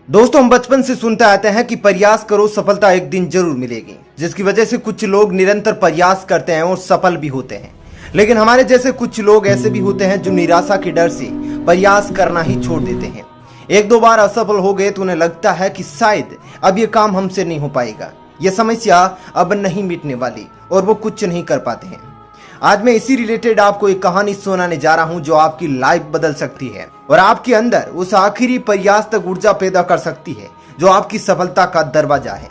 दोस्तों, हम बचपन से सुनते आते हैं कि प्रयास करो सफलता एक दिन जरूर मिलेगी, जिसकी वजह से कुछ लोग निरंतर प्रयास करते हैं और सफल भी होते हैं। लेकिन हमारे जैसे कुछ लोग ऐसे भी होते हैं जो निराशा के डर से प्रयास करना ही छोड़ देते हैं। एक दो बार असफल हो गए तो उन्हें लगता है कि शायद अब ये काम हमसे नहीं हो पाएगा, यह समस्या अब नहीं मिटने वाली, और वो कुछ नहीं कर पाते हैं। आज मैं इसी रिलेटेड आपको एक कहानी सुनाने जा रहा हूं जो आपकी लाइफ बदल सकती है और आपके अंदर उस आखिरी प्रयास तक ऊर्जा पैदा कर सकती है जो आपकी सफलता का दरवाजा है।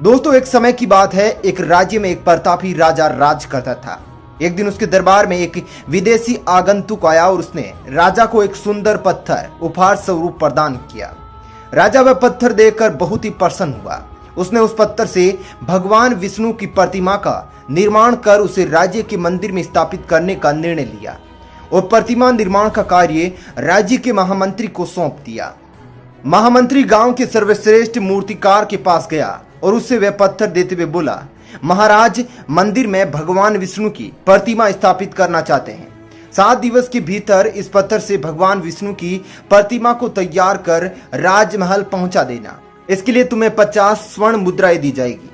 दोस्तों, एक समय की बात है। एक राज्य में एक प्रतापी राजा राज करता था। एक दिन उसके दरबार में एक विदेशी आगंतुक आया और उसने राजा को एक सुंदर पत्थर उपहार स्वरूप प्रदान किया। राजा वह पत्थर देखकर बहुत ही प्रसन्न हुआ। उसने उस पत्थर से भगवान विष्णु की प्रतिमा का निर्माण कर उसे राज्य के मंदिर में स्थापित करने का निर्णय लिया और प्रतिमा निर्माण का कार्य राज्य के महामंत्री को सौंप दिया। महामंत्री गांव के सर्वश्रेष्ठ मूर्तिकार के पास गया और उससे वह पत्थर देते हुए बोला, महाराज, मंदिर में भगवान विष्णु की प्रतिमा स्थापित करना चाहते हैं। 7 दिवस के भीतर इस पत्थर से भगवान विष्णु की प्रतिमा को तैयार कर राजमहल पहुंचा देना। इसके लिए तुम्हें 50 स्वर्ण मुद्राएं दी जाएगी।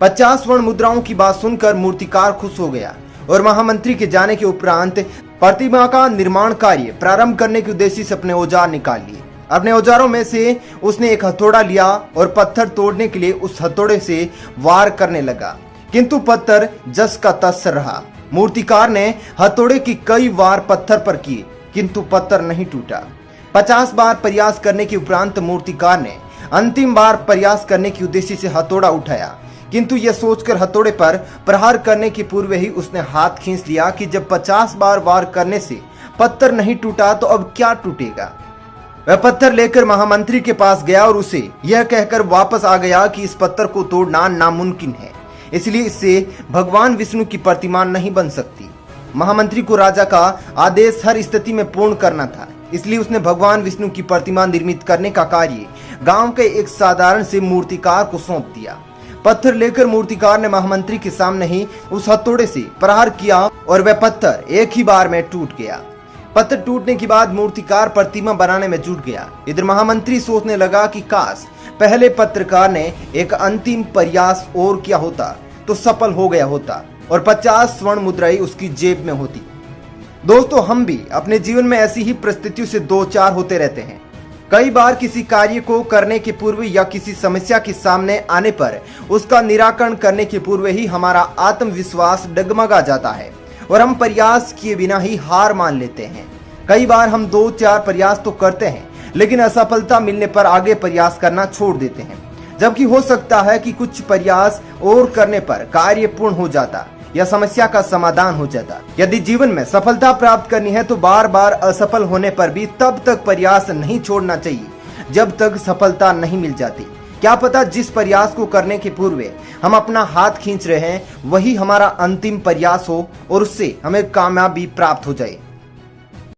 50 स्वर्ण मुद्राओं की बात सुनकर मूर्तिकार खुश हो गया और महामंत्री के जाने के उपरांत प्रतिमा का निर्माण कार्य प्रारंभ करने के उद्देश्य से अपने औजार निकाल लिए। अपने औजारों में से उसने एक हथौड़ा लिया और पत्थर तोड़ने के लिए उस हथौड़े से वार करने लगा, किंतु पत्थर जस का तस रहा। मूर्तिकार ने हथौड़े की कई वार पत्थर पर किए, किंतु पत्थर नहीं टूटा। 50 बार प्रयास करने के उपरांत मूर्तिकार ने अंतिम बार प्रयास करने के उद्देश्य से हथौड़ा उठाया, किंतु यह सोचकर हथौड़े पर प्रहार करने के पूर्व ही उसने हाथ खींच लिया कि जब 50 बार वार करने से पत्थर नहीं टूटा तो अब क्या टूटेगा। वह पत्थर लेकर महामंत्री के पास गया और उसे यह कहकर वापस आ गया कि इस पत्थर को तोड़ना नामुमकिन है, इसलिए इससे भगवान विष्णु की प्रतिमा नहीं बन सकती। महामंत्री को राजा का आदेश हर स्थिति में पूर्ण करना था, इसलिए उसने भगवान विष्णु की प्रतिमा निर्मित करने का कार्य गांव के एक साधारण से मूर्तिकार को सौंप दिया। पत्थर लेकर मूर्तिकार ने महामंत्री के सामने ही उस हथौड़े से प्रहार किया और वह पत्थर एक ही बार में टूट गया। पत्थर टूटने के बाद मूर्तिकार प्रतिमा बनाने में जुट गया। इधर महामंत्री सोचने लगा कि काश पहले पत्रकार ने एक अंतिम प्रयास और किया होता तो सफल हो गया होता और 50 स्वर्ण मुद्राएं उसकी जेब में होती। दोस्तों, हम भी अपने जीवन में ऐसी ही परिस्थितियों से दो चार होते रहते हैं। कई बार किसी कार्य को करने के पूर्व या किसी समस्या के सामने आने पर उसका निराकरण करने के पूर्व ही हमारा आत्मविश्वास डगमगा जाता है और हम प्रयास किए बिना ही हार मान लेते हैं। कई बार हम 2-4 प्रयास तो करते हैं, लेकिन असफलता मिलने पर आगे प्रयास करना छोड़ देते हैं, जबकि हो सकता है कि कुछ प्रयास और करने पर कार्य पूर्ण हो जाता या समस्या का समाधान हो जाता। यदि जीवन में सफलता प्राप्त करनी है तो बार बार असफल होने पर भी तब तक प्रयास नहीं छोड़ना चाहिए जब तक सफलता नहीं मिल जाती। क्या पता जिस प्रयास को करने के पूर्व हम अपना हाथ खींच रहे हैं वही हमारा अंतिम प्रयास हो और उससे हमें कामयाबी प्राप्त हो जाए।